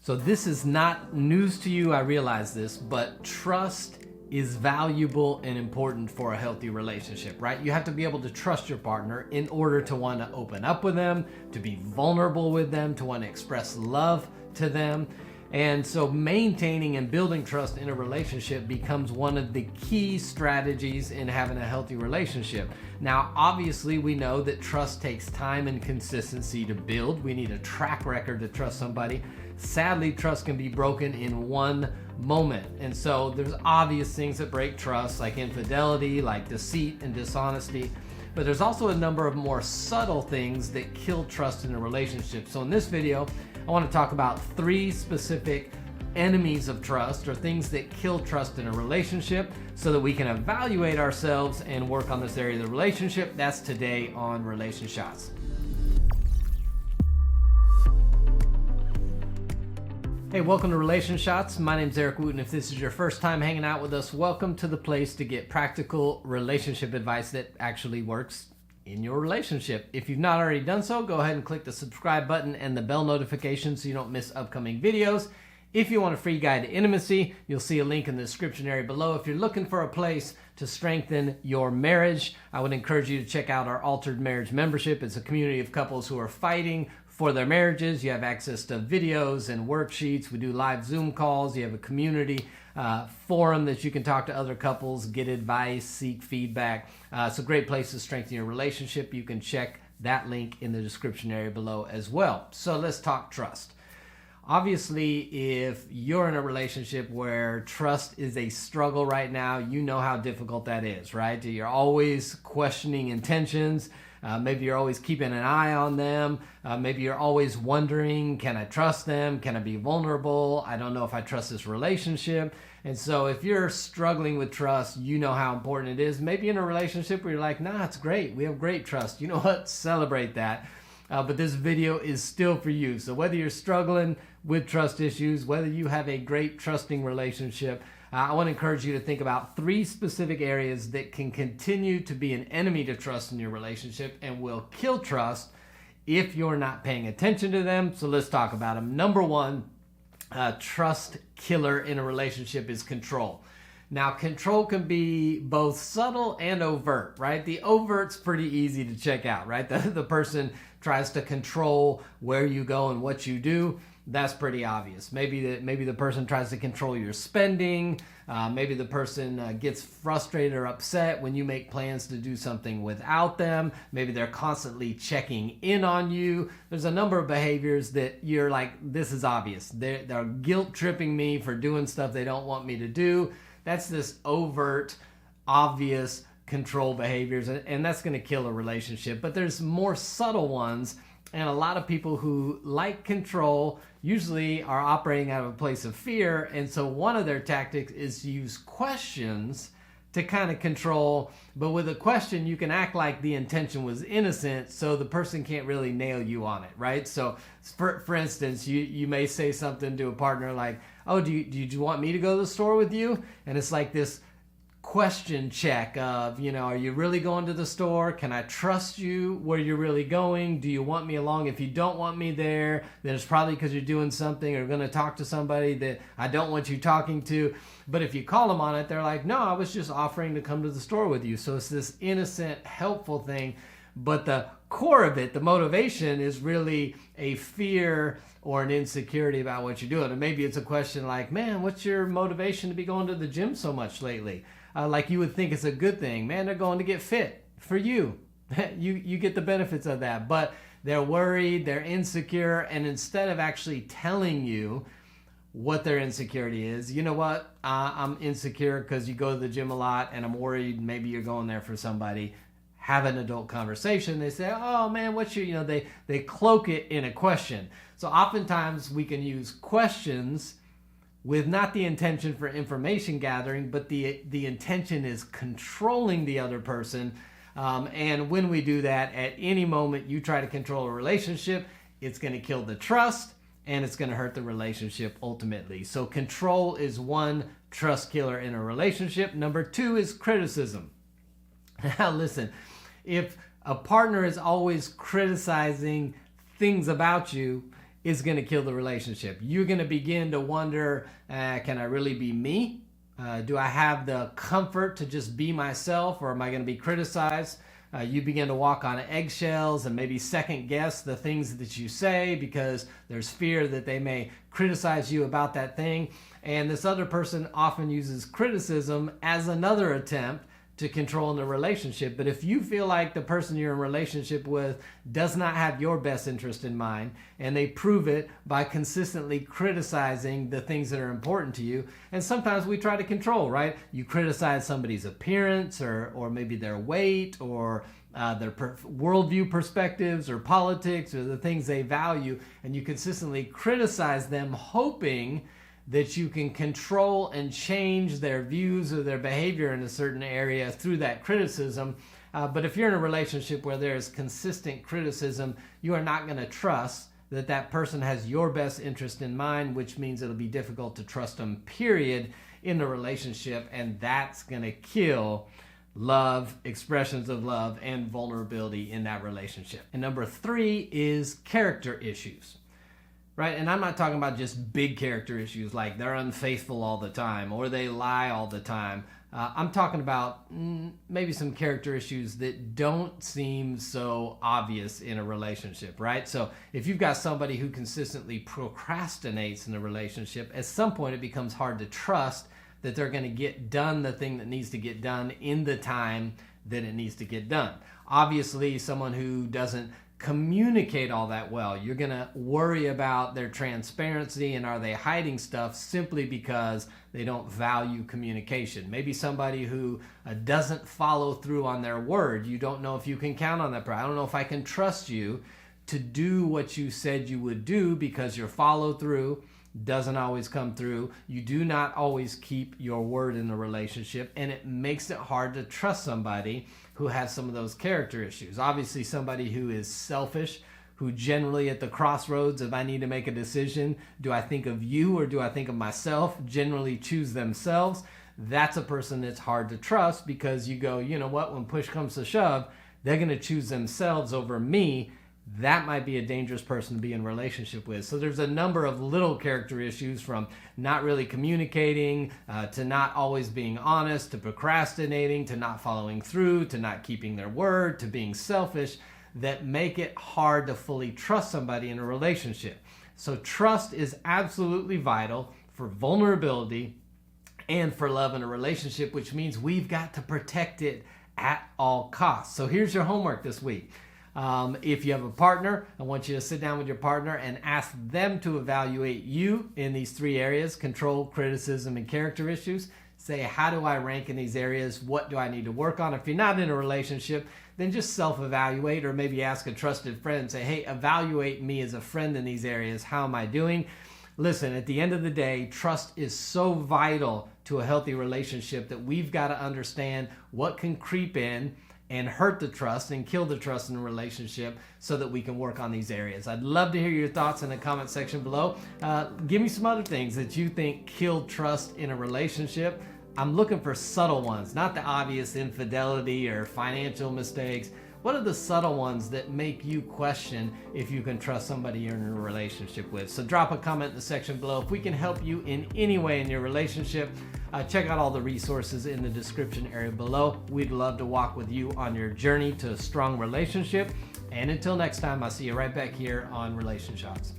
So this is not news to you, I realize this, but trust is valuable and important for a healthy relationship, right? You have to be able to trust your partner in order to want to open up with them, to be vulnerable with them, to want to express love to them. And so maintaining and building trust in a relationship becomes one of the key strategies in having a healthy relationship. Now, obviously, we know that trust takes time and consistency to build. We need a track record to trust somebody. Sadly, trust can be broken in one moment. And so there's obvious things that break trust, like infidelity, like deceit and dishonesty. But there's also a number of more subtle things that kill trust in a relationship. So in this video, I want to talk about 3 specific enemies of trust, or things that kill trust in a relationship, so that we can evaluate ourselves and work on this area of the relationship. That's today on Relation Shots. Hey, welcome to Relation Shots. My name's Eric Wooten. If this is your first time hanging out with us, welcome to the place to get practical relationship advice that actually works in your relationship. If you've not already done so, go ahead and click the subscribe button and the bell notification so you don't miss upcoming videos. If you want a free guide to intimacy, you'll see a link in the description area below. If you're looking for a place to strengthen your marriage, I would encourage you to check out our Altered Marriage membership. It's a community of couples who are fighting for their marriages. You have access to videos and worksheets. We do live Zoom calls. You have a community forum that you can talk to other couples, get advice, seek feedback. It's a great place to strengthen your relationship. You can check that link in the description area below as well. So let's talk trust. Obviously, if you're in a relationship where trust is a struggle right now, you know how difficult that is, right? You're always questioning intentions. Maybe you're always keeping an eye on them. Maybe you're always wondering, can I trust them? Can I be vulnerable? I don't know if I trust this relationship. And so if you're struggling with trust, you know how important it is. Maybe in a relationship where you're like, nah, it's great. We have great trust. You know what? Celebrate that. But this video is still for you. So whether you're struggling with trust issues, whether you have a great trusting relationship, I want to encourage you to think about 3 specific areas that can continue to be an enemy to trust in your relationship and will kill trust if you're not paying attention to them. So let's talk about them. Number 1, trust killer in a relationship is control. Now, control can be both subtle and overt, right? The overt's pretty easy to check out, right? The person tries to control where you go and what you do. That's pretty obvious. Maybe the person tries to control your spending. Maybe the person gets frustrated or upset when you make plans to do something without them. Maybe they're constantly checking in on you. There's a number of behaviors that you're like, this is obvious. They're guilt tripping me for doing stuff they don't want me to do. That's this overt, obvious control behaviors, and that's going to kill a relationship. But there's more subtle ones. And a lot of people who like control usually are operating out of a place of fear. And so one of their tactics is to use questions to kind of control. But with a question, you can act like the intention was innocent, so the person can't really nail you on it, right? So for instance, you may say something to a partner like, oh, do you want me to go to the store with you? And it's like this question check of, are you really going to the store? Can I trust you where you're really going? Do you want me along? If you don't want me there, then it's probably because you're doing something or going to talk to somebody that I don't want you talking to. But if you call them on it, they're like, no, I was just offering to come to the store with you. So it's this innocent, helpful thing. But the core of it, the motivation, is really a fear or an insecurity about what you're doing. And maybe it's a question like, man, what's your motivation to be going to the gym so much lately? Like you would think it's a good thing. Man, they're going to get fit for you. You get the benefits of that. But they're worried, they're insecure, and instead of actually telling you what their insecurity is, you know what? I'm insecure because you go to the gym a lot, and I'm worried maybe you're going there for somebody. Have an adult conversation. They say, oh man, what's your, they cloak it in a question. So oftentimes we can use questions with not the intention for information gathering, but the intention is controlling the other person. And when we do that, at any moment you try to control a relationship, it's going to kill the trust and it's going to hurt the relationship ultimately. So control is one trust killer in a relationship. Number 2 is criticism. Now listen, if a partner is always criticizing things about you, is going to kill the relationship. You're going to begin to wonder, can I really be me? Do I have the comfort to just be myself, or am I going to be criticized? You begin to walk on eggshells and maybe second guess the things that you say because there's fear that they may criticize you about that thing. And this other person often uses criticism as another attempt to control in the relationship. But if you feel like the person you're in a relationship with does not have your best interest in mind, and they prove it by consistently criticizing the things that are important to you, and sometimes we try to control, right? You criticize somebody's appearance or maybe their weight or their worldview perspectives or politics or the things they value, and you consistently criticize them hoping that you can control and change their views or their behavior in a certain area through that criticism. But if you're in a relationship where there's consistent criticism, you are not going to trust that that person has your best interest in mind, which means it'll be difficult to trust them, period, in the relationship. And that's going to kill love, expressions of love, and vulnerability in that relationship. And number 3 is character issues. Right? And I'm not talking about just big character issues like they're unfaithful all the time or they lie all the time. I'm talking about maybe some character issues that don't seem so obvious in a relationship, right? So if you've got somebody who consistently procrastinates in a relationship, at some point it becomes hard to trust that they're going to get done the thing that needs to get done in the time that it needs to get done. Obviously, someone who doesn't communicate all that well, you're going to worry about their transparency and are they hiding stuff simply because they don't value communication. Maybe somebody who doesn't follow through on their word. You don't know if you can count on that person. I don't know if I can trust you to do what you said you would do because your follow through doesn't always come through. You do not always keep your word in a relationship, and it makes it hard to trust somebody who has some of those character issues. Obviously, somebody who is selfish, who generally at the crossroads, if I need to make a decision, do I think of you or do I think of myself, generally choose themselves. That's a person that's hard to trust because you go, you know what, when push comes to shove, they're going to choose themselves over me. That might be a dangerous person to be in a relationship with. So there's a number of little character issues, from not really communicating, to not always being honest, to procrastinating, to not following through, to not keeping their word, to being selfish, that make it hard to fully trust somebody in a relationship. So trust is absolutely vital for vulnerability and for love in a relationship, which means we've got to protect it at all costs. So here's your homework this week. If you have a partner, I want you to sit down with your partner and ask them to evaluate you in these 3 areas: control, criticism, and character issues. Say, how do I rank in these areas? What do I need to work on? If you're not in a relationship, then just self-evaluate, or maybe ask a trusted friend and say, hey, evaluate me as a friend in these areas. How am I doing? Listen, at the end of the day, trust is so vital to a healthy relationship that we've got to understand what can creep in and hurt the trust and kill the trust in a relationship so that we can work on these areas. I'd love to hear your thoughts in the comment section below. Give me some other things that you think kill trust in a relationship. I'm looking for subtle ones, not the obvious infidelity or financial mistakes. What are the subtle ones that make you question if you can trust somebody you're in a relationship with? So drop a comment in the section below. If we can help you in any way in your relationship, check out all the resources in the description area below. We'd love to walk with you on your journey to a strong relationship. And until next time, I'll see you right back here on Relation Shots.